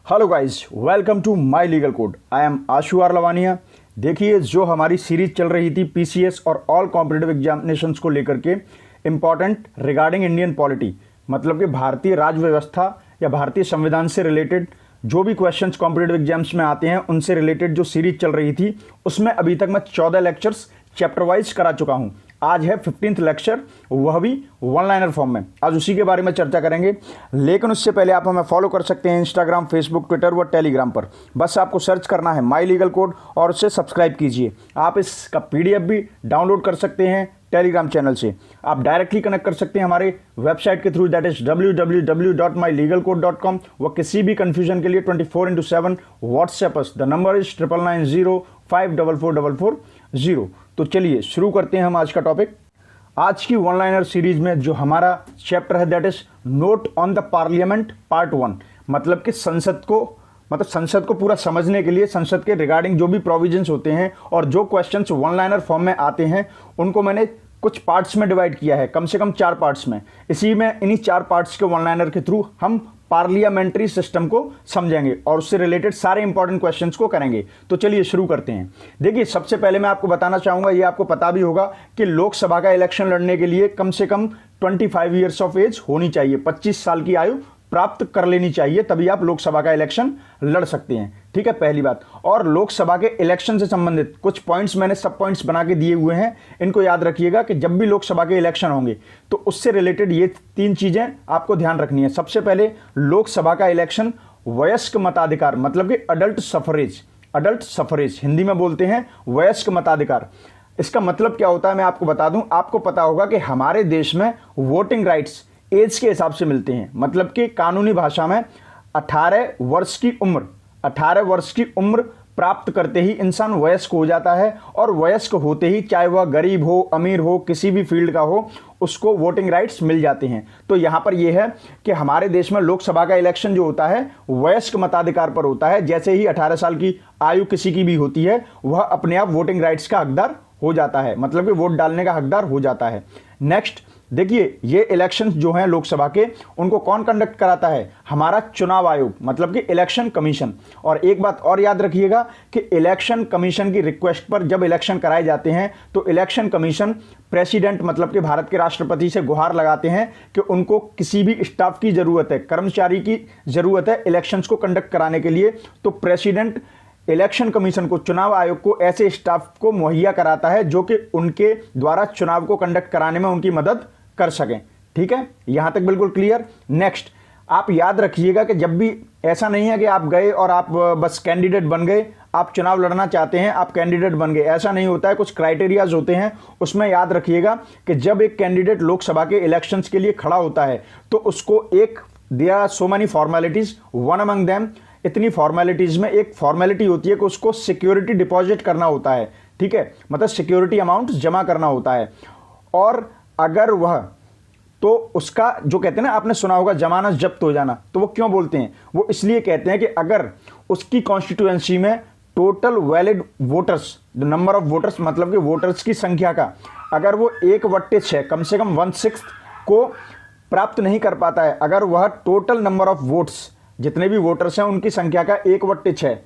Hello guys, welcome to my legal code. I am Ashu R Lavania. देखिए, जो हमारी series चल रही थी पीसीएस और ऑल कॉम्पिटिटिव एग्जामिनेशंस को लेकर के इम्पॉर्टेंट रिगार्डिंग इंडियन पॉलिटी, मतलब कि भारतीय राज व्यवस्था या भारतीय संविधान से रिलेटेड जो भी क्वेश्चंस कॉम्पिटिटिव एग्जाम्स में आते हैं उनसे रिलेटेड जो सीरीज चल रही थी उसमें अभी तक मैं 14 लेक्चर्स चैप्टर वाइज करा चुका हूं। आज है 15th लेक्चर, वह भी वन लाइनर फॉर्म में। आज उसी के बारे में चर्चा करेंगे, लेकिन उससे पहले आप हमें फॉलो कर सकते हैं इंस्टाग्राम, फेसबुक, ट्विटर व टेलीग्राम पर। बस आपको सर्च करना है माई लीगल कोड और उससे सब्सक्राइब कीजिए। आप इसका पीडीएफ भी डाउनलोड कर सकते हैं टेलीग्राम चैनल से। आप डायरेक्टली कनेक्ट कर सकते हैं हमारे वेबसाइट के थ्रू, दैट इज www.mylegalcode.com। व किसी भी कन्फ्यूजन के लिए 24/7 व्हाट्सएप द नंबर इज 9990544440। तो चलिए शुरू करते हैं हम आज का टॉपिक। आज की वन लाइनर सीरीज में जो हमारा चैप्टर है that is note on the parliament part 1, मतलब कि संसद को पूरा समझने के लिए संसद के रिगार्डिंग जो भी प्रोविजंस होते हैं और जो क्वेश्चंस वन लाइनर फॉर्म में आते हैं उनको मैंने कुछ पार्ट्स में डिवाइड किया है, कम से कम 4 पार्ट्स में। इन्हीं 4 पार्ट्स के वन लाइनर के थ्रू हम पार्लियामेंट्री सिस्टम को समझेंगे और उससे रिलेटेड सारे इंपॉर्टेंट क्वेश्चंस को करेंगे। तो चलिए शुरू करते हैं। देखिए, सबसे पहले मैं आपको बताना चाहूंगा, ये आपको पता भी होगा कि लोकसभा का इलेक्शन लड़ने के लिए कम से कम 25 ईयर्स ऑफ एज होनी चाहिए, 25 साल की आयु प्राप्त कर लेनी चाहिए, तभी आप लोकसभा का इलेक्शन लड़ सकते हैं। ठीक है, पहली बात। और लोकसभा के इलेक्शन से संबंधित कुछ पॉइंट्स मैंने सब पॉइंट्स बना के दिए हुए हैं, इनको याद रखिएगा कि जब भी लोकसभा के इलेक्शन होंगे तो उससे रिलेटेड ये 3 चीजें आपको ध्यान रखनी है। सबसे पहले, लोकसभा का इलेक्शन वयस्क मताधिकार, मतलब कि अडल्ट सफरेज हिंदी में बोलते हैं वयस्क मताधिकार। इसका मतलब क्या होता है मैं आपको बता दूं। आपको पता होगा कि हमारे देश में वोटिंग राइट्स एज के हिसाब से मिलते हैं, मतलब कि कानूनी भाषा में 18 वर्ष की उम्र प्राप्त करते ही इंसान वयस्क हो जाता है। और वयस्क होते ही चाहे वह गरीब हो, अमीर हो, किसी भी फील्ड का हो, उसको वोटिंग राइट्स मिल जाते हैं। तो यहां पर यह है कि हमारे देश में लोकसभा का इलेक्शन जो होता है वयस्क मताधिकार पर होता है। जैसे ही 18 साल की आयु किसी की भी होती है, वह अपने आप वोटिंग राइट्स का हकदार हो जाता है, मतलब कि वोट डालने का हकदार हो जाता है। नेक्स्ट देखिए, ये इलेक्शंस जो हैं लोकसभा के, उनको कौन कंडक्ट कराता है? हमारा चुनाव आयोग, मतलब कि इलेक्शन कमीशन। और एक बात और याद रखिएगा कि इलेक्शन कमीशन की रिक्वेस्ट पर जब इलेक्शन कराए जाते हैं तो इलेक्शन कमीशन प्रेसिडेंट, मतलब कि भारत के राष्ट्रपति से गुहार लगाते हैं कि उनको किसी भी स्टाफ की जरूरत है, कर्मचारी की जरूरत है इलेक्शंस को कंडक्ट कराने के लिए। तो प्रेसिडेंट इलेक्शन कमीशन को, चुनाव आयोग को ऐसे स्टाफ को मुहैया कराता है जो कि उनके द्वारा चुनाव को कंडक्ट कराने में उनकी मदद कर सकें। ठीक है, यहां तक बिल्कुल क्लियर। नेक्स्ट, आप याद रखिएगा कि जब भी ऐसा नहीं है कि आप गए और आप बस कैंडिडेट बन गए, आप चुनाव लड़ना चाहते हैं, आप कैंडिडेट बन गए, ऐसा नहीं होता है। कुछ क्राइटेरियाज होते हैं, उसमें याद रखिएगा कि जब एक कैंडिडेट लोकसभा के इलेक्शंस के लिए खड़ा होता है तो उसको there are so many formalities, one among them, इतनी फॉर्मेलिटीज में एक फॉर्मेलिटी होती है कि उसको सिक्योरिटी डिपॉजिट करना होता है। ठीक है, मतलब सिक्योरिटी अमाउंट जमा करना होता है। और अगर वह, तो उसका जो कहते हैं ना, आपने सुना होगा जमानत जब्त हो जाना, तो वो क्यों बोलते हैं? वो इसलिए कहते हैं कि अगर उसकी कॉन्स्टिट्यूएंसी में total valid voters, the number of voters, मतलब कि वोटर्स की संख्या का, अगर वो 1/6 कम से कम 1/6 को प्राप्त नहीं कर पाता है, अगर वह टोटल नंबर ऑफ वोट्स, जितने भी वोटर्स हैं उनकी संख्या का 1/6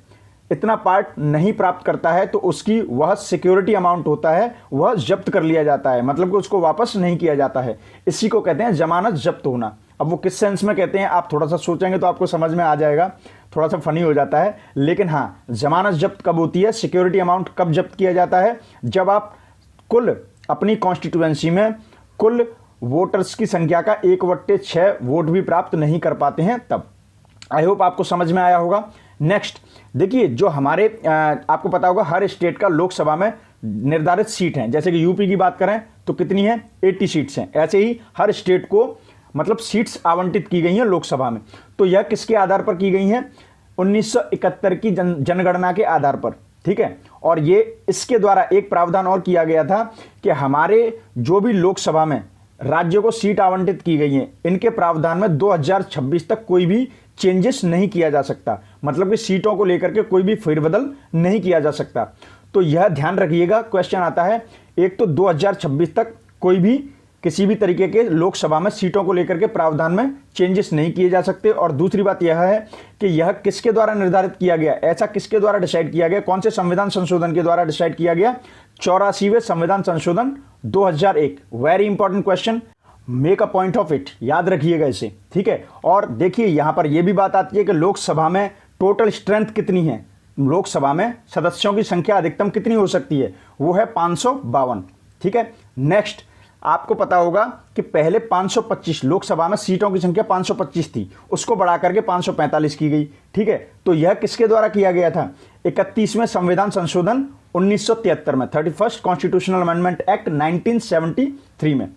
इतना पार्ट नहीं प्राप्त करता है, तो उसकी वह सिक्योरिटी अमाउंट होता है वह जब्त कर लिया जाता है, मतलब कि उसको वापस नहीं किया जाता है। इसी को कहते हैं जमानत जब्त होना। अब वो किस सेंस में कहते हैं आप थोड़ा सा सोचेंगे तो आपको समझ में आ जाएगा, थोड़ा सा फनी हो जाता है, लेकिन हाँ, जमानत जब्त कब होती है, सिक्योरिटी अमाउंट कब जब्त किया जाता है? जब आप कुल अपनी कॉन्स्टिट्यूएंसी में कुल वोटर्स की संख्या का 1/6 वोट भी प्राप्त नहीं कर पाते हैं, तब। आई होप आपको समझ में आया होगा। नेक्स्ट देखिए, जो हमारे आपको पता होगा हर स्टेट का लोकसभा में निर्धारित सीट हैं। जैसे कि यूपी की बात करें तो कितनी है, 80 सीट्स हैं। ऐसे ही हर स्टेट को मतलब सीट्स आवंटित की गई हैं लोकसभा में। तो यह किसके आधार पर की गई हैं? 1971 की जनगणना के आधार पर। ठीक है, और ये इसके द्वारा एक प्रावधान और किया गया था कि हमारे जो भी लोकसभा में राज्यों को सीट आवंटित की गई हैं, इनके प्रावधान में 2026 तक कोई भी चेंजेस नहीं किया जा सकता, मतलब कि सीटों को लेकर के कोई भी फेरबदल नहीं किया जा सकता। तो यह ध्यान रखिएगा, क्वेश्चन आता है। एक तो 2026 तक कोई भी किसी भी तरीके के लोकसभा में सीटों को लेकर के प्रावधान में चेंजेस नहीं किए जा सकते। और दूसरी बात यह है कि यह किसके द्वारा निर्धारित किया गया, ऐसा किसके द्वारा डिसाइड किया गया, कौन से संविधान संशोधन के द्वारा डिसाइड किया गया, 84वें संविधान संशोधन 2001। Very important question, make a point of it, याद रखिएगा इसे, ठीक है। और देखिए यहां पर यह भी बात आती है कि लोकसभा में टोटल स्ट्रेंथ कितनी है, लोकसभा में सदस्यों की संख्या अधिकतम कितनी हो सकती है, वो है 552, ठीक है। नेक्स्ट, आपको पता होगा कि पहले 525 लोकसभा में सीटों की संख्या 525 थी, उसको बढ़ा करके 545 की गई, ठीक है। तो यह किसके द्वारा किया गया था, 31वें संविधान संशोधन 1973 में, 31st कॉन्स्टिट्यूशनल अमेंडमेंट एक्ट 1973 में।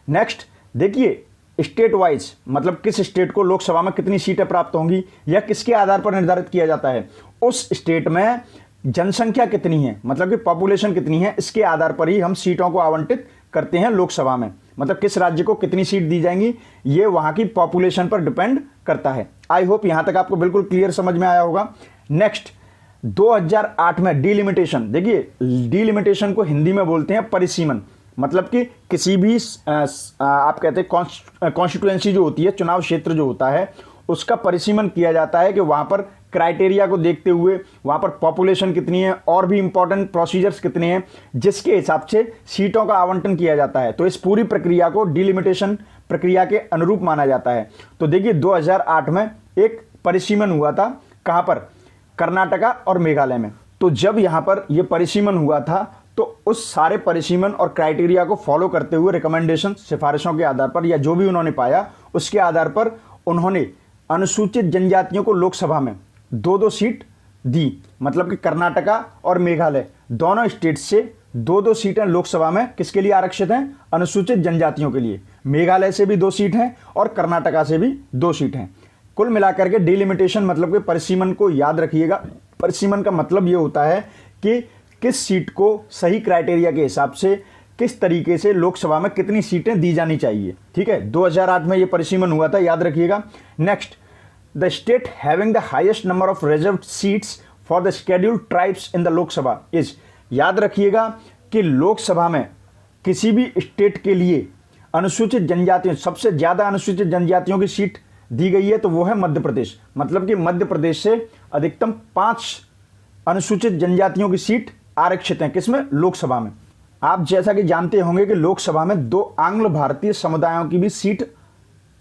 नेक्स्ट देखिए, स्टेट वाइज मतलब किस स्टेट को लोकसभा में कितनी सीटें प्राप्त होंगी, यह किसके आधार पर निर्धारित किया जाता है, उस स्टेट में जनसंख्या कितनी है, मतलब कि पॉपुलेशन कितनी है, इसके आधार पर ही हम सीटों को आवंटित करते हैं लोकसभा में। मतलब किस राज्य को कितनी सीट दी जाएंगी, ये वहां की पॉपुलेशन पर डिपेंड करता है। आई होप यहां तक आपको बिल्कुल क्लियर समझ में आया होगा। नेक्स्ट, 2008 में डिलिमिटेशन, देखिए डिलिमिटेशन को हिंदी में बोलते हैं परिसीमन, मतलब कि किसी भी आप कहते हैं कॉन्स्टिट्यूएंसी जो होती है, चुनाव क्षेत्र जो होता है, उसका परिसीमन किया जाता है कि वहां पर क्राइटेरिया को देखते हुए वहां पर पॉपुलेशन कितनी है और भी इंपॉर्टेंट प्रोसीजर्स कितने हैं, जिसके हिसाब से सीटों का आवंटन किया जाता है। तो इस पूरी प्रक्रिया को डिलिमिटेशन प्रक्रिया के अनुरूप माना जाता है। तो देखिए 2008 में एक परिसीमन हुआ था, कहां पर, कर्नाटका और मेघालय में। तो जब यहां पर यह परिसीमन हुआ था तो उस सारे परिसीमन और क्राइटेरिया को फॉलो करते हुए रिकमेंडेशन, सिफारिशों के आधार पर या जो भी उन्होंने पाया उसके आधार पर उन्होंने अनुसूचित जनजातियों को लोकसभा में 2-2 सीट दी। मतलब कि कर्नाटका और मेघालय दोनों स्टेट से 2-2 सीटें लोकसभा में किसके लिए आरक्षित हैं, अनुसूचित जनजातियों के लिए। मेघालय से भी 2 सीट हैं और कर्नाटका से भी 2 सीट हैं। कुल मिलाकर के डिलिमिटेशन मतलब कि परिसीमन को याद रखिएगा। परिसीमन का मतलब ये होता है कि किस सीट को सही क्राइटेरिया के हिसाब से किस तरीके से लोकसभा में कितनी सीटें दी जानी चाहिए, ठीक है। 2008 में ये परिसीमन हुआ था, याद रखिएगा। Next, the state having the highest number of reserved seats for the scheduled tribes in the Lok Sabha is, याद रखिएगा कि लोकसभा में किसी भी स्टेट के लिए अनुसूचित जनजातियों, सबसे ज्यादा अनुसूचित जनजातियों की सीट दी गई है तो वो है मध्य प्रदेश। मतलब कि मध्य प्रदेश से अधिकतम 5 अनुसूचित जनजातियों की सीट आरक्षित हैं, किसमें, लोकसभा में। आप जैसा कि जानते होंगे कि लोकसभा में 2 आंग्ल भारतीय समुदायों की भी सीट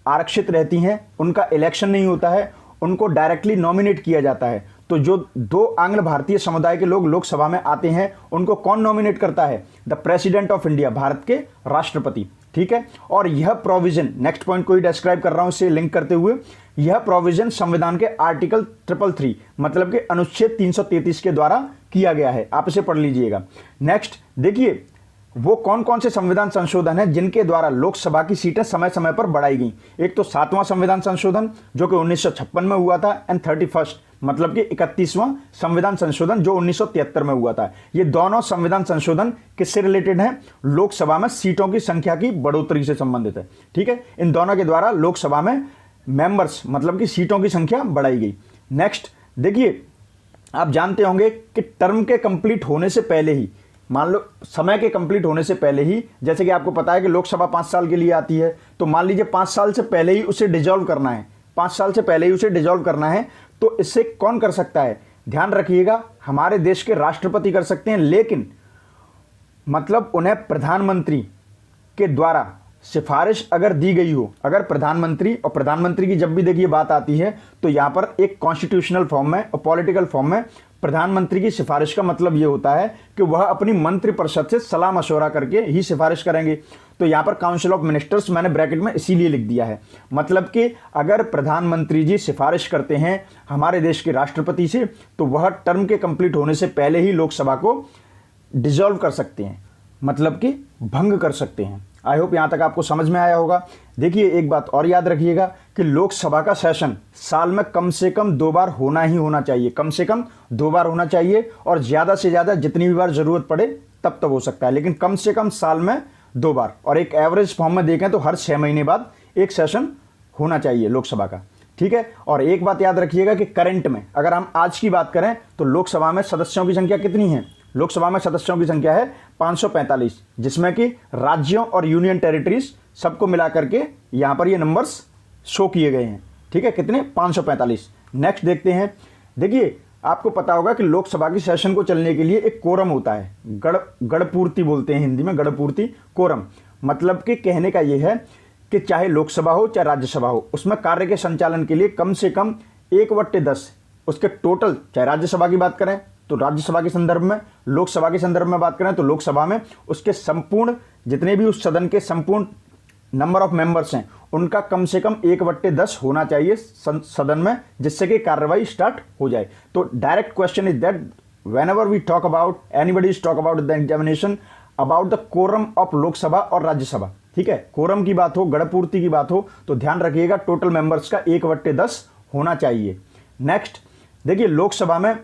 आरक्षित रहती हैं। उनका इलेक्शन नहीं होता है, उनको डायरेक्टली नॉमिनेट किया जाता है। तो जो 2 आंग्ल भारतीय समुदाय के लोग लोकसभा में आते हैं उनको कौन नॉमिनेट करता है, the president of India, Bharat के राष्ट्रपति, ठीक है। और यह प्रोविजन, नेक्स्ट पॉइंट को ही डिस्क्राइब कर रहा हूं इससे लिंक करते हुए, यह प्रोविजन संविधान के आर्टिकल 333 मतलब कि अनुच्छेद 333 के द्वारा किया गया है। आप इसे पढ़ लीजिएगा। नेक्स्ट देखिए, वो कौन कौन से संविधान संशोधन है जिनके द्वारा लोकसभा की सीटें समय समय पर बढ़ाई गई। एक तो 7वां संविधान संशोधन जो कि 1956 में हुआ था, एंड 31st मतलब कि 31वां संविधान संशोधन जो 1973 में हुआ था। ये दोनों संविधान संशोधन किससे रिलेटेड हैं, लोकसभा में सीटों की संख्या की बढ़ोतरी से संबंधित है, ठीक है। इन दोनों के द्वारा लोकसभा में मेंबर्स मतलब कि सीटों की संख्या बढ़ाई गई। नेक्स्ट देखिए, आप जानते होंगे कि टर्म के कंप्लीट होने से पहले ही, मान लो समय के कंप्लीट होने से पहले ही, जैसे कि आपको पता है कि लोकसभा 5 साल के लिए आती है, तो मान लीजिए 5 साल से पहले ही उसे डिजॉल्व करना है, 5 साल से पहले ही उसे डिजॉल्व करना है, तो इससे कौन कर सकता है, ध्यान रखिएगा, हमारे देश के राष्ट्रपति कर सकते हैं। लेकिन मतलब उन्हें प्रधानमंत्री के द्वारा सिफारिश अगर दी गई हो, अगर प्रधानमंत्री, और प्रधानमंत्री की जब भी देखिए बात आती है तो यहां पर एक कॉन्स्टिट्यूशनल फॉर्म में और पॉलिटिकल फॉर्म में प्रधानमंत्री की सिफारिश का मतलब यह होता है कि वह अपनी मंत्रिपरिषद से सलाह मशवरा करके ही सिफारिश करेंगे। तो यहां पर काउंसिल ऑफ मिनिस्टर्स मैंने ब्रैकेट में इसीलिए लिख दिया है। मतलब कि अगर प्रधानमंत्री जी सिफारिश करते हैं हमारे देश के राष्ट्रपति से, तो वह टर्म के कंप्लीट होने से पहले ही लोकसभा को डिसॉल्व कर सकते हैं, मतलब कि भंग कर सकते हैं। आई होप यहां तक आपको समझ में आया होगा। देखिए एक बात और याद रखिएगा कि लोकसभा का सेशन साल में कम से कम 2 बार होना ही होना चाहिए, कम से कम 2 बार होना चाहिए, और ज़्यादा से ज़्यादा जितनी भी बार ज़रूरत पड़े तब हो सकता है, लेकिन कम से कम साल में 2 बार। और एक एवरेज फॉर्म में देखें तो हर 6 महीने बाद एक सेशन होना चाहिए लोकसभा का, ठीक है। और एक बात याद रखिएगा कि करंट में अगर हम आज की बात करें तो लोकसभा में सदस्यों की संख्या कितनी है, लोकसभा में सदस्यों की संख्या है 545, जिसमें कि राज्यों और यूनियन टेरिटरीज सबको मिला करके यहाँ पर ये नंबर्स शो किए गए हैं। ठीक है, कितने? 545। नेक्स्ट देखते हैं। देखिए, आपको पता होगा कि लोकसभा की सेशन को चलने के लिए एक कोरम होता है, गणपूर्ति बोलते हैं हिंदी में, गणपूर्ति कोरम। मतलब कि कहने का ये है कि चाहे लोकसभा हो चाहे राज्यसभा हो, उसमें कार्य के संचालन के लिए कम से कम 1/10 उसके टोटल, चाहे राज्यसभा की बात करें तो राज्यसभा के संदर्भ में, लोकसभा के संदर्भ में बात करें तो लोकसभा में, उसके संपूर्ण जितने भी उस सदन के संपूर्ण नंबर ऑफ मेंबर्स हैं उनका कम से कम 1/10 होना चाहिए सदन में, जिससे कि कार्रवाई स्टार्ट हो जाए। तो direct question is that whenever we talk about, anybody is talk about the examination about the quorum of Lok Sabha और राज्यसभा, ठीक है, कोरम की बात हो, गणपूर्ति की बात हो, तो ध्यान रखिएगा टोटल मेंबर्स का 1/10 होना चाहिए। नेक्स्ट देखिए, लोकसभा में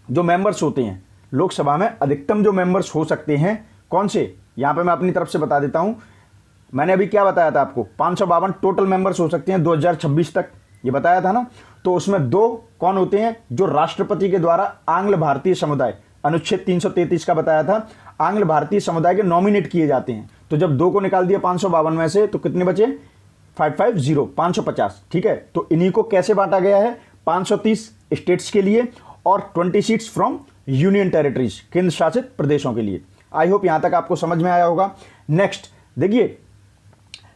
जो मेंबर्स होते हैं, लोकसभा में अधिकतम जो मेंबर्स हो सकते हैं कौन से, यहां पे मैं अपनी तरफ से बता देता हूं। मैंने अभी क्या बताया था आपको, 552 टोटल मेंबर्स हो सकते हैं 2026 तक, ये बताया था ना। तो उसमें 2 कौन होते हैं, जो राष्ट्रपति के द्वारा आंग्ल भारतीय समुदाय, अनुच्छेद 333 का बताया था, आंग्ल भारतीय समुदाय के नॉमिनेट किए जाते हैं। तो जब 2 को निकाल दिया 552 में से तो कितने बचे? 550, ठीक है। तो इन्हीं को कैसे बांटा गया है? 530 स्टेट्स के लिए और 20 सीट्स फ्रॉम यूनियन टेरिटरीज, केंद्र शासित प्रदेशों के लिए। आई होप यहां तक आपको समझ में आया होगा। नेक्स्ट देखिए,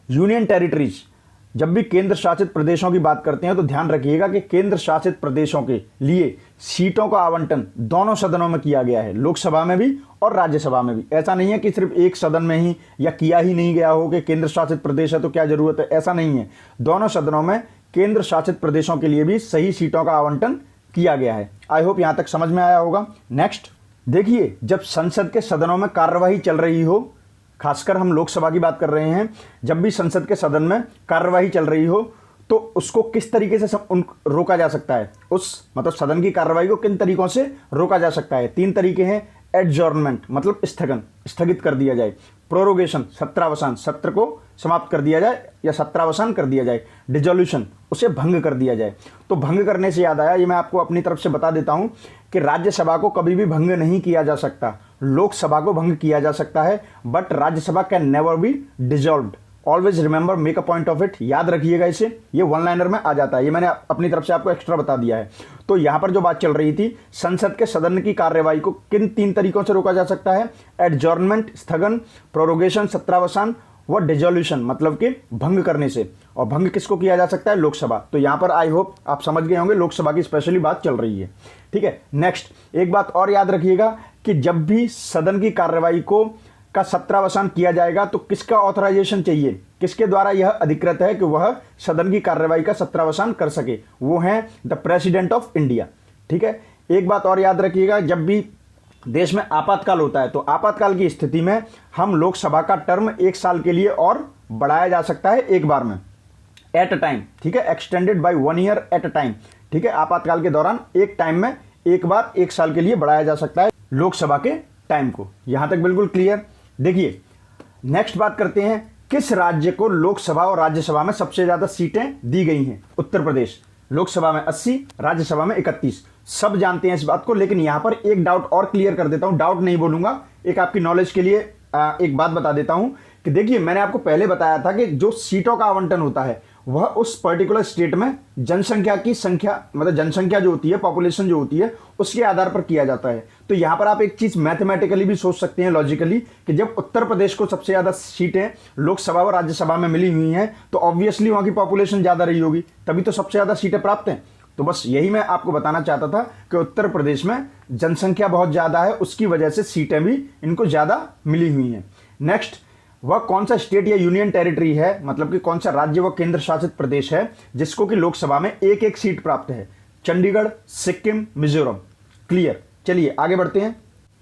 यूनियन टेरिटरीज, जब भी केंद्र शासित प्रदेशों की बात करते हैं तो ध्यान रखिएगा कि केंद्र शासित प्रदेशों के लिए सीटों का आवंटन दोनों सदनों में किया गया है, लोकसभा में भी और राज्यसभा में भी। ऐसा नहीं है कि सिर्फ एक सदन में ही या किया ही नहीं गया हो कि केंद्र शासित प्रदेश है तो क्या जरूरत है, ऐसा नहीं है। दोनों सदनों में केंद्र शासित प्रदेशों के लिए भी सही सीटों का आवंटन किया गया है। आई होप यहां तक समझ में आया होगा। नेक्स्ट देखिए, जब संसद के सदनों में कार्यवाही चल रही हो, खासकर हम लोकसभा की बात कर रहे हैं, जब भी संसद के सदन में कार्यवाही चल रही हो तो उसको किस तरीके से रोका जा सकता है, उस मतलब सदन की कार्रवाई को किन तरीकों से रोका जा सकता है? 3 तरीके हैं। एडजॉर्नमेंट मतलब स्थगित कर दिया जाए, प्रोरोगेशन सत्रावसान, सत्र को समाप्त कर दिया जाए या सत्रावसान कर दिया जाए, डिजोल्यूशन उसे भंग कर दिया जाए। तो भंग करने से याद आया, ये मैं आपको अपनी तरफ से बता देता हूं कि राज्यसभा को कभी भी भंग नहीं किया जा सकता, लोकसभा को भंग किया जा सकता है, but Rajya Sabha can never be dissolved. Always remember, make a point of it, याद रखिएगा इसे, ये वन लाइनर में आ जाता है, ये मैंने अपनी तरफ से आपको एक्स्ट्रा बता दिया है। तो यहां पर जो बात चल रही थी, संसद के सदन की कार्यवाही को किन 3 तरीकों से रोका जा सकता है? एडजॉर्नमेंट स्थगन, प्रोरोगेशन सत्रावसान व डिजोल्यूशन मतलब कि भंग करने से। और भंग किसको किया जा सकता है? लोकसभा। तो यहां पर आई होप आप समझ गए होंगे, लोकसभा की स्पेशली बात चल रही है, ठीक है। नेक्स्ट एक बात और याद रखिएगा कि जब भी सदन की कार्यवाही का सत्रावसान किया जाएगा तो किसका ऑथराइजेशन चाहिए, किसके द्वारा यह अधिकृत है कि वह सदन की कार्यवाही का सत्रावसान कर सके? वो है द प्रेसिडेंट ऑफ इंडिया, ठीक है। एक बात और याद रखिएगा, जब भी देश में आपातकाल होता है तो आपातकाल की स्थिति में हम लोकसभा का टर्म 1 साल के लिए और बढ़ाया जा सकता है एक बार में, एट अ टाइम, ठीक है, extended by 1 year at a time, ठीक है। आपातकाल के दौरान एक टाइम में एक बार 1 साल के लिए बढ़ाया जा सकता है लोकसभा के टाइम को। यहां तक बिल्कुल क्लियर। देखिए नेक्स्ट बात करते हैं, किस राज्य को लोकसभा और राज्यसभा में सबसे ज्यादा सीटें दी गई हैं? उत्तर प्रदेश, लोकसभा में 80, राज्यसभा में 31। सब जानते हैं इस बात को, लेकिन यहां पर एक डाउट और क्लियर कर देता हूं, डाउट नहीं बोलूंगा, एक आपकी नॉलेज के लिए एक बात बता देता हूं कि देखिए, मैंने आपको पहले बताया था कि जो सीटों का आवंटन होता है वह उस पर्टिकुलर स्टेट में जनसंख्या की संख्या, मतलब जनसंख्या जो होती है, पॉपुलेशन जो होती है, उसके आधार पर किया जाता है। तो यहां पर आप एक चीज मैथमेटिकली भी सोच सकते हैं, लॉजिकली, कि जब उत्तर प्रदेश को सबसे ज्यादा सीटें लोकसभा और राज्यसभा में मिली हुई हैं तो ऑब्वियसली वहां की पॉपुलेशन ज्यादा रही होगी, तभी तो सबसे ज्यादा सीटें प्राप्त हैं। तो बस यही मैं आपको बताना चाहता था कि उत्तर प्रदेश में जनसंख्या बहुत ज्यादा है, उसकी वजह से सीटें भी इनको ज्यादा मिली हुई हैं। नेक्स्ट, वह कौन सा स्टेट या यूनियन टेरिटरी है, मतलब कि कौन सा राज्य व केंद्र शासित प्रदेश है जिसको कि लोकसभा में 1-1 सीट प्राप्त है? चंडीगढ़, सिक्किम, मिजोरम। क्लियर। चलिए आगे बढ़ते हैं।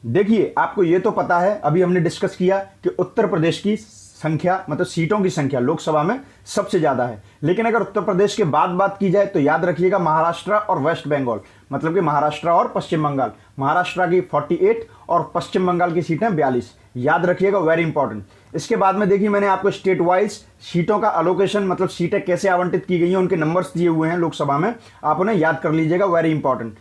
देखिए, आपको यह तो पता है, अभी हमने डिस्कस किया कि उत्तर प्रदेश की संख्या, मतलब सीटों की संख्या लोकसभा में सबसे ज्यादा है, लेकिन अगर उत्तर प्रदेश के बाद बात की जाए तो याद रखिएगा महाराष्ट्र और वेस्ट बंगाल, मतलब कि महाराष्ट्र और पश्चिम बंगाल। महाराष्ट्र की 48 और पश्चिम बंगाल की सीटें 42, याद रखिएगा, वेरी इंपॉर्टेंट। इसके बाद में देखिए, मैंने आपको स्टेट वाइज सीटों का अलोकेशन, मतलब सीटें कैसे आवंटित की गई हैं, उनके नंबर्स दिए हुए हैं लोकसभा में, आप उन्हें याद कर लीजिएगा, वेरी इंपॉर्टेंट।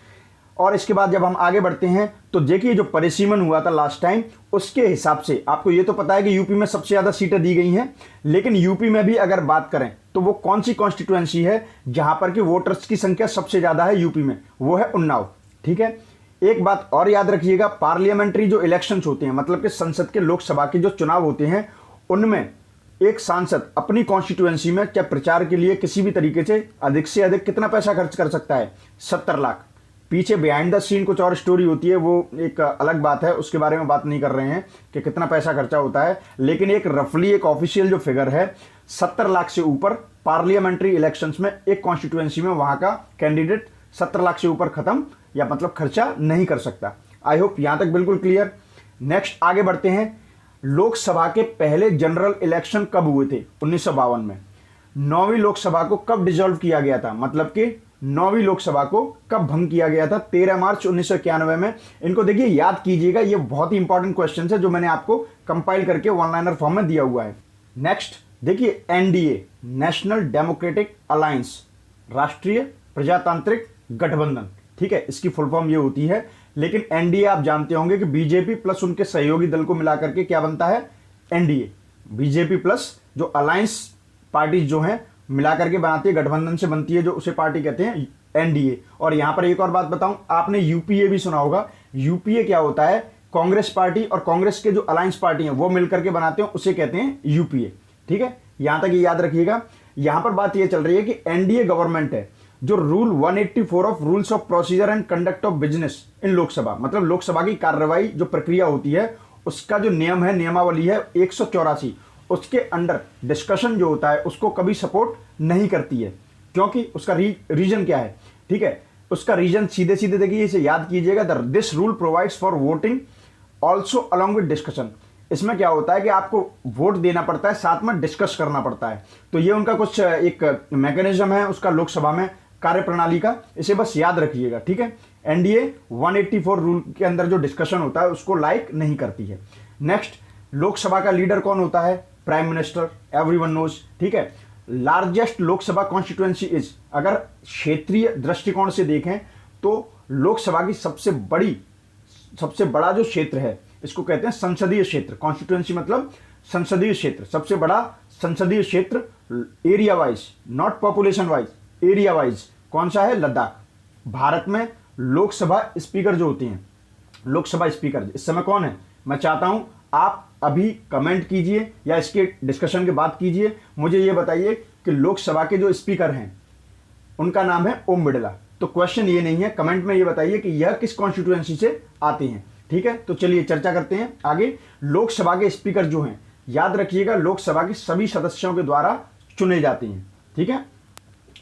और इसके बाद जब हम आगे बढ़ते हैं तो देखिए जो परिसीमन हुआ था लास्ट टाइम, उसके हिसाब से आपको ये तो पता है कि यूपी में सबसे ज़्यादा सीटें दी गई हैं, लेकिन यूपी में भी अगर बात करें तो वो कौन सी कॉन्स्टिट्यूएंसी है जहां पर कि वोटर्स की संख्या सबसे ज़्यादा है यूपी में, वो है उन्नाव। ठीक है, एक बात और याद रखिएगा, पार्लियामेंट्री जो इलेक्शंस होते हैं, मतलब कि संसद के लोकसभा के जो चुनाव होते हैं, उनमें एक सांसद अपनी कॉन्स्टिट्यूएंसी में चाहे प्रचार के लिए किसी भी तरीके से अधिक कितना पैसा खर्च कर सकता है, 70 लाख। पीछे बिहाइंड द सीन कुछ और स्टोरी होती है, वो एक अलग बात है, उसके बारे में बात नहीं कर रहे हैं कि कितना पैसा खर्चा होता है, लेकिन एक रफली एक ऑफिशियल जो फिगर है 70 लाख से ऊपर पार्लियामेंट्री इलेक्शंस में एक कॉन्स्टिट्यूएंसी में वहां का कैंडिडेट 70 लाख से ऊपर खत्म या मतलब खर्चा नहीं कर सकता। आई होप यहां तक बिल्कुल क्लियर। नेक्स्ट आगे बढ़ते हैं, लोकसभा के पहले जनरल इलेक्शन कब हुए थे? 1952 में। 9वीं लोकसभा को कब डिसॉल्व किया गया था, मतलब कि 9वीं लोकसभा को कब भंग किया गया था? 13 मार्च 1991 में। इनको देखिए याद कीजिएगा, ये बहुत ही इंपॉर्टेंट क्वेश्चन है जो मैंने आपको कंपाइल करके वन लाइनर फॉर्म में दिया हुआ है। नेक्स्ट देखिए, एनडीए, नेशनल डेमोक्रेटिक अलायंस, राष्ट्रीय प्रजातांत्रिक गठबंधन। ठीक है, इसकी फुल फॉर्म ये होती है, लेकिन एनडीए आप जानते होंगे कि बीजेपी प्लस उनके सहयोगी दल को मिलाकर के क्या बनता है? एनडीए। बीजेपी प्लस जो अलायंस पार्टीज जो हैं मिलाकर के बनाती है, गठबंधन से बनती है, जो उसे पार्टी कहते हैं एनडीए। और यहां पर एक और बात बताऊं, आपने यूपीए भी सुना होगा। यूपीए क्या होता है? कांग्रेस पार्टी और कांग्रेस के जो अलायंस पार्टी हैं वो मिलकर के बनाते हैं, उसे कहते हैं यूपीए। ठीक है, यहां तक ये याद रखिएगा। यहां पर बात ये चल रही है कि एनडीए गवर्नमेंट है जो rule 184 of rules of procedure and conduct of business in Lok Sabha, मतलब लोकसभा की कार्रवाई जो प्रक्रिया होती है उसका जो नियम है, नियमावली है 184, उसके अंडर डिस्कशन जो होता है उसको कभी सपोर्ट नहीं करती है। क्योंकि उसका रीजन क्या है? ठीक है, उसका रीजन सीधे सीधे देखिए, इसे याद कीजिएगा, this rule provides for voting also along with discussion. इसमें क्या होता है कि आपको वोट देना पड़ता है, साथ में डिस्कस करना पड़ता है। तो ये उनका कुछ एक मैकेनिज्म है उसका लोकसभा में कार्य प्रणाली का, इसे बस याद रखिएगा। ठीक है, एनडीए 184 रूल के अंदर जो डिस्कशन होता है उसको लाइक नहीं करती है। नेक्स्ट, लोकसभा का लीडर कौन होता है? Prime minister, everyone knows. ठीक है, लार्जेस्ट लोकसभा कॉन्स्टिट्यूएंसी इज, अगर क्षेत्रीय दृष्टिकोण से देखें तो लोकसभा की सबसे बड़ा जो क्षेत्र है इसको कहते हैं संसदीय क्षेत्र। कॉन्स्टिट्यूएंसी मतलब संसदीय क्षेत्र, सबसे बड़ा संसदीय क्षेत्र area wise, not population wise, area wise कौन सा है? लद्दाख। भारत में लोकसभा स्पीकर जो होते हैं, लोकसभा स्पीकर इस समय कौन है? मैं चाहता हूं आप अभी कमेंट कीजिए या इसके डिस्कशन के बाद कीजिए, मुझे ये बताइए कि लोकसभा के जो स्पीकर हैं उनका नाम है ओम बिड़ला। तो क्वेश्चन ये नहीं है, कमेंट में ये बताइए कि यह किस कॉन्स्टिट्यूएंसी से आते हैं। ठीक है, तो चलिए चर्चा करते हैं आगे। लोकसभा के स्पीकर जो हैं, याद रखिएगा, लोकसभा के सभी सदस्यों के द्वारा चुने जाते हैं। ठीक है,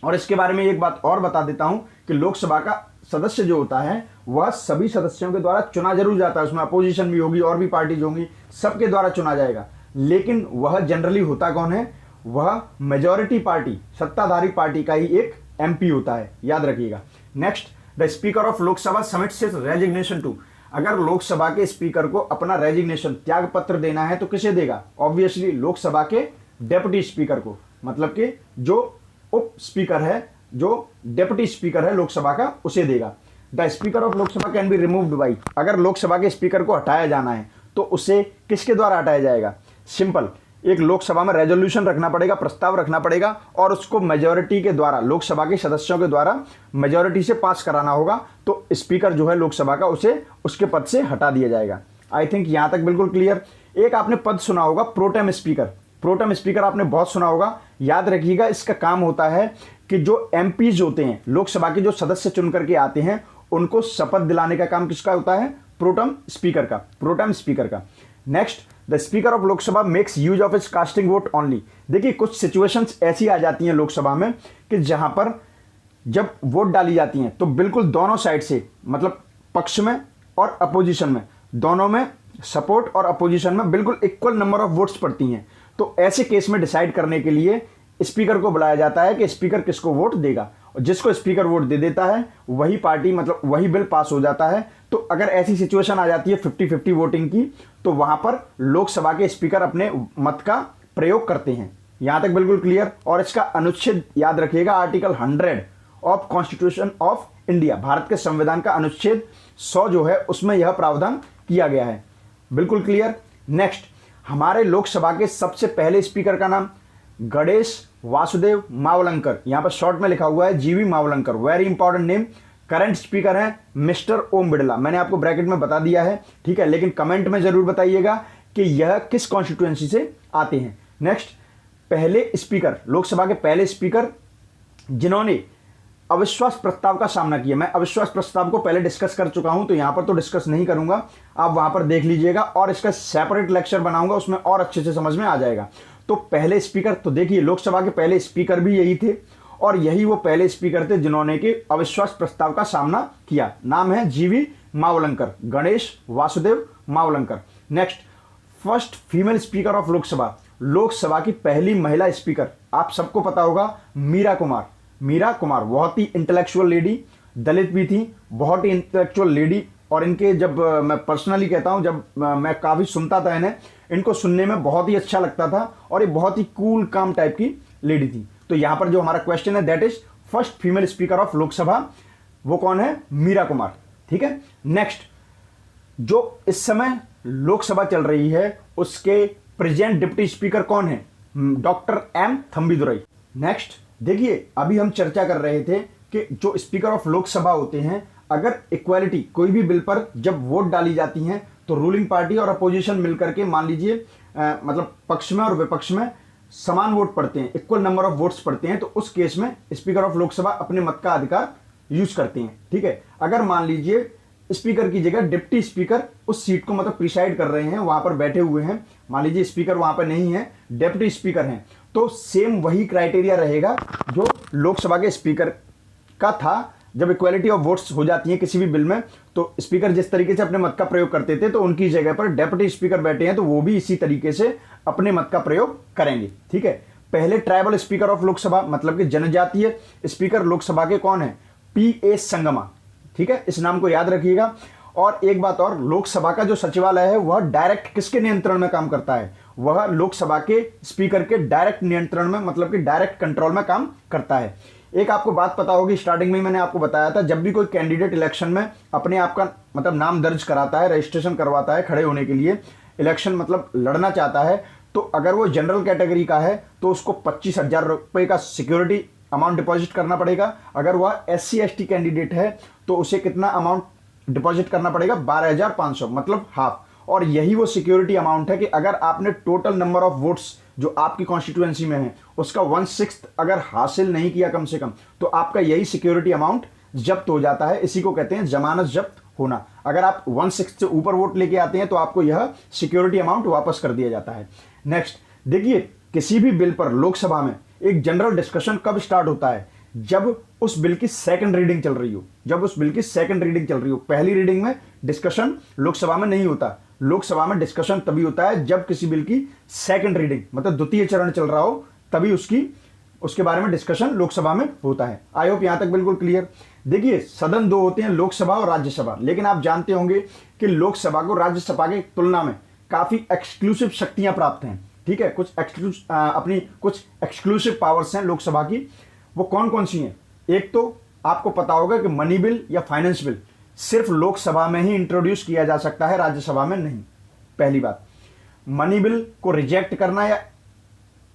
और इसके बारे में एक बात और बता देता हूं कि लोकसभा का सदस्य जो होता है वह सभी सदस्यों के द्वारा चुना जरूर जाता है, उसमें अपोजिशन भी होगी और भी पार्टीज होंगी, सबके द्वारा चुना जाएगा, लेकिन वह जनरली होता कौन है? वह मेजॉरिटी पार्टी, सत्ताधारी पार्टी का ही एक एमपी होता है, याद रखिएगा। Next, the speaker of Lok Sabha submits his resignation to, अगर लोकसभा के स्पीकर को अपना रेजिग्नेशन, त्याग पत्र देना है तो किसे देगा? ऑब्वियसली लोकसभा के डेप्यूटी स्पीकर को, मतलब कि जो उप स्पीकर है, जो डेप्यूटी स्पीकर है लोकसभा का, उसे देगा। The speaker of Lok Sabha can be removed by, अगर लोकसभा के स्पीकर को हटाया जाना है तो उसे किसके द्वारा हटाया जाएगा? सिंपल, एक लोकसभा में रेजोल्यूशन रखना पड़ेगा, प्रस्ताव रखना पड़ेगा और उसको मेजॉरिटी के द्वारा, लोकसभा के सदस्यों के द्वारा मेजॉरिटी से पास कराना होगा, तो स्पीकर जो है लोकसभा का, उसे उसके पद से हटा दिया जाएगा। आई थिंक यहां तक बिल्कुल क्लियर। एक आपने पद सुना होगा, प्रोटेम स्पीकर। प्रोटेम स्पीकर आपने बहुत सुना होगा, याद रखिएगा, इसका काम होता है कि जो एमपीज होते हैं, लोकसभा के जो सदस्य चुन करके आते हैं, उनको शपथ दिलाने का काम किसका होता है? प्रोटेम स्पीकर का, प्रोटेम स्पीकर का। Next, the speaker of Lok Sabha makes use of its casting vote only. देखिए, कुछ सिचुएशंस ऐसी आ जाती हैं लोकसभा में कि जहां पर जब वोट डाली जाती हैं तो बिल्कुल दोनों साइड से, मतलब पक्ष में और अपोजिशन में, दोनों में सपोर्ट और अपोजिशन में बिल्कुल इक्वल नंबर ऑफ वोट्स पड़ती हैं। तो ऐसे केस में डिसाइड करने के लिए स्पीकर को बुलाया जाता है कि स्पीकर किसको वोट देगा, और जिसको स्पीकर वोट दे देता है वही पार्टी, मतलब वही बिल पास हो जाता है। तो अगर ऐसी सिचुएशन आ जाती है 50-50 वोटिंग की, तो वहां पर लोकसभा के स्पीकर अपने मत का प्रयोग करते हैं। यहां तक बिल्कुल क्लियर। और इसका अनुच्छेद याद रखिएगा, article 100 of constitution of India, Bharat के संविधान का अनुच्छेद 100 जो है उसमें यह प्रावधान किया गया है। बिल्कुल क्लियर। नेक्स्ट, हमारे लोकसभा के सबसे पहले स्पीकर का नाम गणेश वासुदेव मावलंकर, यहां पर शॉर्ट में लिखा हुआ है जीवी Mavalankar, very important name. Current speaker हैं मिस्टर ओम बिड़ला, मैंने आपको ब्रैकेट में बता दिया है, ठीक है, लेकिन कमेंट में जरूर बताइएगा कि यह किस कॉन्स्टिट्यूएंसी से आते हैं। नेक्स्ट, पहले स्पीकर, लोकसभा के पहले स्पीकर जिन्होंने अविश्वास प्रस्ताव का सामना किया। मैं अविश्वास प्रस्ताव को पहले डिस्कस कर चुका हूं, तो यहां पर तो डिस्कस नहीं करूंगा, आप वहां पर देख लीजिएगा, और इसका सेपरेट लेक्चर बनाऊंगा, उसमें और अच्छे से समझ में आ जाएगा। तो पहले स्पीकर, तो देखिए लोकसभा के पहले स्पीकर भी यही थे, और यही वो पहले स्पीकर थे जिन्होंने कि अविश्वास प्रस्ताव का सामना किया। नाम है जीवी Mavalankar, Ganesh Vasudev Mavalankar. Next, first female speaker of Lok Sabha, Lok Sabha की पहली महिला स्पीकर आप सबको पता होगा, मीरा कुमार। मीरा कुमार बहुत ही इंटेलेक्चुअल लेडी, दलित भी थी, बहुत ही इंटेलेक्चुअल लेडी, और इनके जब मैं पर्सनली कहता हूं, जब मैं काफ़ी सुनता था इन्हें, इनको सुनने में बहुत ही अच्छा लगता था, और ये बहुत ही कूल काम टाइप की लेडी थी। तो यहां पर जो हमारा क्वेश्चन है that is first female speaker of Lok Sabha, वो कौन है? मीरा कुमार। ठीक है। नेक्स्ट, जो इस समय लोकसभा चल रही है उसके प्रेजेंट डिप्टी स्पीकर कौन है? Doctor M Thambidurai. नेक्स्ट देखिए, अभी हम चर्चा कर रहे थे कि जो स्पीकर ऑफ लोकसभा होते हैं, अगर इक्वालिटी कोई भी बिल पर जब वोट डाली जाती हैं तो रूलिंग पार्टी और अपोजिशन मिलकर के, मान लीजिए मतलब पक्ष में और विपक्ष में समान वोट पड़ते हैं, इक्वल नंबर ऑफ वोट्स पड़ते हैं, तो उस केस में स्पीकर ऑफ लोकसभा अपने मत का अधिकार यूज करते हैं। ठीक है। अगर मान लीजिए स्पीकर की जगह डिप्टी स्पीकर उस सीट को मतलब प्रिसाइड कर रहे हैं, वहां पर बैठे हुए हैं, मान लीजिए स्पीकर वहां पर नहीं है, डिप्टी स्पीकर हैं, तो सेम वही क्राइटेरिया रहेगा जो लोकसभा के स्पीकर का था। जब इक्वालिटी ऑफ वोट्स हो जाती है किसी भी बिल में, तो स्पीकर जिस तरीके से अपने मत का प्रयोग करते थे, तो उनकी जगह पर डेप्यूटी स्पीकर बैठे हैं तो वो भी इसी तरीके से अपने मत का प्रयोग करेंगे। ठीक है। पहले ट्राइबल स्पीकर ऑफ लोकसभा, मतलब कि जनजातीय स्पीकर लोकसभा के कौन है? पी.ए. संगमा। ठीक है, इस नाम को याद रखिएगा। और एक बात और, लोकसभा का जो सचिवालय है वह डायरेक्ट किसके नियंत्रण में काम करता है? वह लोकसभा के स्पीकर के डायरेक्ट नियंत्रण में, मतलब कि डायरेक्ट कंट्रोल में काम करता है। एक आपको बात पता होगी, स्टार्टिंग में मैंने आपको बताया था, जब भी कोई कैंडिडेट इलेक्शन में अपने आप का मतलब नाम दर्ज कराता है, रजिस्ट्रेशन करवाता है खड़े होने के लिए, इलेक्शन मतलब लड़ना चाहता है, तो अगर वो जनरल कैटेगरी का है तो उसको 25,000 रुपये का सिक्योरिटी अमाउंट डिपॉजिट करना पड़ेगा। अगर वह SC/ST कैंडिडेट है तो उसे कितना अमाउंट डिपॉजिट करना पड़ेगा? 12,500, मतलब हाफ। और यही वो सिक्योरिटी अमाउंट है कि अगर आपने टोटल नंबर ऑफ वोट्स जो आपकी कॉन्स्टिट्यूएंसी में है उसका 1/6 अगर हासिल नहीं किया कम से कम, तो आपका यही सिक्योरिटी अमाउंट जब्त हो जाता है। इसी को कहते हैं जमानत जब्त होना। अगर आप 1/6 से ऊपर वोट लेके आते हैं तो आपको यह सिक्योरिटी अमाउंट वापस कर दिया जाता है। नेक्स्ट देखिए, किसी भी बिल पर लोकसभा में एक जनरल डिस्कशन कब स्टार्ट होता है? जब उस बिल की सेकंड रीडिंग चल रही हो। जब उस बिल की सेकंड रीडिंग चल रही हो, पहली रीडिंग में डिस्कशन लोकसभा में नहीं होता। लोकसभा में डिस्कशन तभी होता है जब किसी बिल की सेकंड रीडिंग, मतलब द्वितीय चरण चल रहा हो, तभी उसके बारे में डिस्कशन लोकसभा में होता है। आई होप यहां तक बिल्कुल क्लियर। देखिए, सदन दो होते हैं, लोकसभा और राज्यसभा, लेकिन आप जानते होंगे कि लोकसभा को राज्यसभा की तुलना में काफी एक्सक्लूसिव शक्तियां प्राप्त हैं। ठीक है, कुछ एक्सक्लूसिव पावर्स हैं लोकसभा की। वो कौन कौन सी हैं? एक तो आपको पता होगा कि मनी बिल या फाइनेंस बिल सिर्फ लोकसभा में ही इंट्रोड्यूस किया जा सकता है, राज्यसभा में नहीं। पहली बात, मनी बिल को रिजेक्ट करना या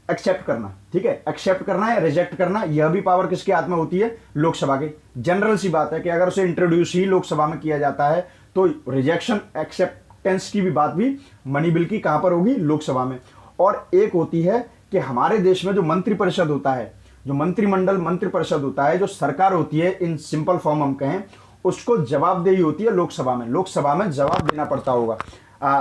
एक्सेप्ट करना, ठीक है, एक्सेप्ट करना या रिजेक्ट करना, यह भी पावर किसके हाथ में होती है? लोकसभा के। जनरल सी बात है कि अगर उसे इंट्रोड्यूस ही लोकसभा में किया जाता है तो रिजेक्शन एक्सेप्टेंस की भी बात भी मनी बिल की कहां पर होगी? लोकसभा में। और एक होती है कि हमारे देश में जो मंत्रिपरिषद होता है, जो मंत्रिमंडल मंत्रिपरिषद होता है, जो सरकार होती है, इन सिंपल फॉर्म हम कहें, उसको जवाबदेही होती है लोकसभा में। लोकसभा में जवाब देना पड़ता होगा,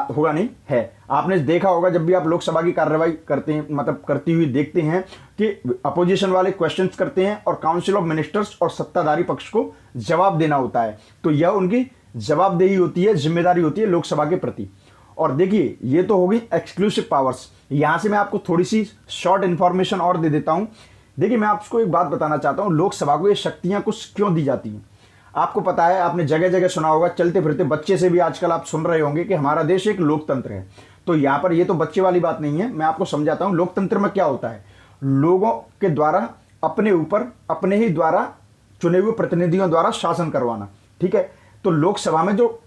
होगा नहीं है। आपने देखा होगा जब भी आप लोकसभा की कार्रवाई करते हैं, मतलब करती हुई देखते हैं कि अपोजिशन वाले क्वेश्चंस करते हैं और काउंसिल ऑफ मिनिस्टर्स और सत्ताधारी पक्ष को जवाब देना होता है, तो यह उनकी जवाबदेही होती है, जिम्मेदारी होती है लोकसभा के प्रति। और देखिए, ये तो होगी एक्सक्लूसिव पावर्स। यहां से मैं आपको थोड़ी सी शॉर्ट इंफॉर्मेशन और दे देता हूं। देखिए, मैं आपको एक बात बताना चाहता हूं, लोकसभा को ये शक्तियां कुछ क्यों दी जाती हैं। आपको पता है, आपने जगह जगह सुना होगा, चलते फिरते बच्चे से भी आजकल आप सुन रहे होंगे कि हमारा देश एक लोकतंत्र है। तो यहां पर ये तो बच्चे वाली बात नहीं है, मैं आपको समझाता हूं लोकतंत्र में क्या होता है। लोगों के द्वारा अपने ऊपर अपने ही द्वारा चुने हुए प्रतिनिधियों द्वारा शासन करवाना। ठीक है, तो लोकसभा में जो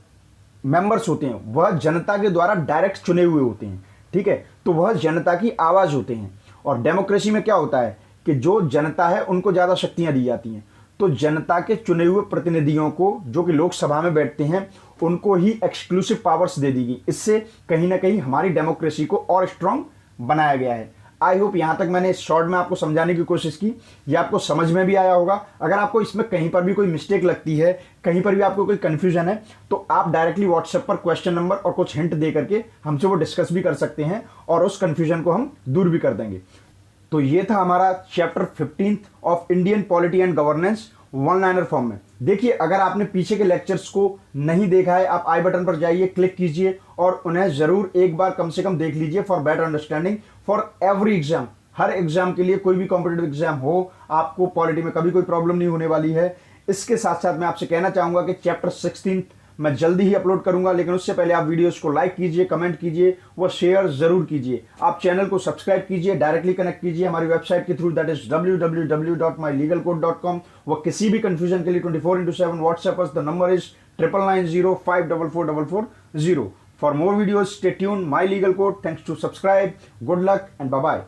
मेंबर्स होते हैं वह जनता के द्वारा डायरेक्ट चुने हुए होते हैं। ठीक है, तो वह जनता की आवाज होते हैं। और डेमोक्रेसी में क्या होता है कि जो जनता है उनको ज्यादा शक्तियां दी जाती हैं। तो जनता के चुने हुए प्रतिनिधियों को जो कि लोकसभा में बैठते हैं उनको ही एक्सक्लूसिव पावर्स दे दी गई। इससे कहीं ना कहीं हमारी डेमोक्रेसी को और स्ट्रांग बनाया गया है। आई होप यहां तक मैंने इस शॉर्ट में आपको समझाने की कोशिश की, ये आपको समझ में भी आया होगा। अगर आपको इसमें कहीं पर भी कोई मिस्टेक लगती है, कहीं पर भी आपको कोई कंफ्यूजन है, तो आप डायरेक्टली व्हाट्सएप पर क्वेश्चन नंबर और कुछ हिंट दे करके हमसे वो डिस्कस भी कर सकते हैं और उस कंफ्यूजन को हम दूर भी कर देंगे। तो ये था हमारा chapter 15 of Indian polity and governance one liner form में। देखिए, अगर आपने पीछे के लेक्चर्स को नहीं देखा है, आप आई बटन पर जाइए, क्लिक कीजिए और उन्हें जरूर एक बार कम से कम देख लीजिए for better understanding for every exam. Her exam के लिए, कोई भी कॉम्पिटेटिव एग्जाम हो, आपको पॉलिटी में कभी कोई प्रॉब्लम नहीं होने वाली है। इसके साथ साथ मैं आपसे कहना चाहूंगा कि चैप्टर 16 मैं जल्दी ही अपलोड करूंगा, लेकिन उससे पहले आप वीडियोस को लाइक कीजिए, कमेंट कीजिए, वो शेयर जरूर कीजिए। आप चैनल को सब्सक्राइब कीजिए, डायरेक्टली कनेक्ट कीजिए हमारी वेबसाइट के थ्रू, दैट इज www.mylegalcode.com। वो किसी भी कंफ्यूजन के लिए 24/7 WhatsApp us, the number is 9990544440। For more videos stay tune, my legal code. Thanks to subscribe, good luck and bye bye.